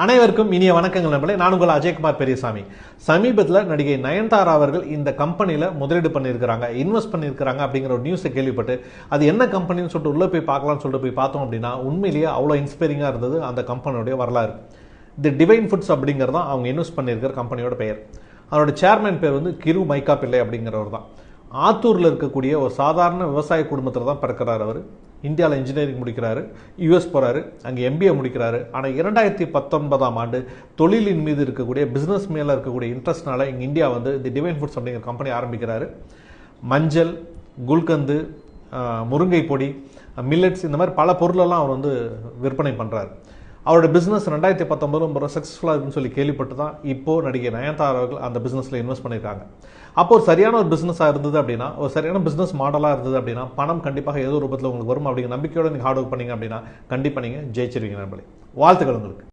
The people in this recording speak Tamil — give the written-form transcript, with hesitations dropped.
அனைவருக்கும் இனிய வணக்கங்கள் நண்பர்களே. நான் உங்கள் அஜய்குமார் பெரியசாமி. சமீபத்தில் நடிகை நயன்தாரா அவர்கள் இந்த கம்பெனியில் முதலீடு பண்ணியிருக்கிறாங்க, இன்வெஸ்ட் பண்ணியிருக்கிறாங்க அப்படிங்கிற ஒரு நியூஸை கேள்விப்பட்டு அது என்ன கம்பெனின்னு சொல்லிட்டு உள்ளே போய் பார்க்கலாம்னு சொல்லிட்டு போய் பார்த்தோம் அப்படின்னா உண்மையிலேயே அவ்வளோ இன்ஸ்பைரிங்காக இருந்தது அந்த கம்பெனியோடைய வரலாறு. தி டிவைன் ஃபுட்ஸ் அப்படிங்கிறது தான் அவங்க இன்வெஸ்ட் பண்ணியிருக்கிற கம்பெனியோட பெயர். அதோட சேர்மேன் பேர் வந்து கிரு மைக்கா பிள்ளை அப்படிங்கிறவர் தான். ஆத்தூரில் இருக்கக்கூடிய ஒரு சாதாரண விவசாய குடும்பத்தில் தான் பிறக்கிறார். அவர் இந்தியாவில் இன்ஜினியரிங் முடிக்கிறாரு, யூஎஸ் போகிறாரு, அங்கே எம்பிஏ முடிக்கிறாரு. ஆனால் 2019ஆம் ஆண்டு தொழிலின் மீது இருக்கக்கூடிய பிஸ்னஸ் மேலே இருக்கக்கூடிய இன்ட்ரெஸ்ட்னால இங்கே இந்தியா வந்து தி டிவைன் ஃபுட்ஸ் அப்படிங்கிற கம்பெனி ஆரம்பிக்கிறாரு. மஞ்சள், குல்கந்து, முருங்கை பொடி, மில்லட்ஸ் இந்த மாதிரி பல பொருளெல்லாம் அவர் வந்து விற்பனை பண்ணுறாரு. அவரோட பிஸ்னஸ் 2019 ரொம்ப சக்ஸஸ்ஃபுல்லாக இருக்குன்னு சொல்லி கேள்விப்பட்டு தான் இப்போது நடிகை நயன்தாரா அவர்கள் அந்த பிஸ்னஸில் இன்வெஸ்ட் பண்ணியிருக்காங்க. அப்போ ஒரு சரியான ஒரு பிஸ்னஸாக இருந்தது அப்படின்னா, ஒரு சரியான பிஸ்னஸ் மாடலாக இருந்தது அப்படின்னா பணம் கண்டிப்பாக ஏதோ ரூபத்தில் உங்களுக்கு வரும் அப்படிங்கிற நம்பிக்கையோடு நீங்கள் ஹார்ட் ஒர்க் பண்ணீங்க அப்படின்னா கண்டிப்பாக நீங்கள் ஜெயிச்சிருவீங்க நண்பர்களே. வாழ்த்துக்கள் உங்களுக்கு.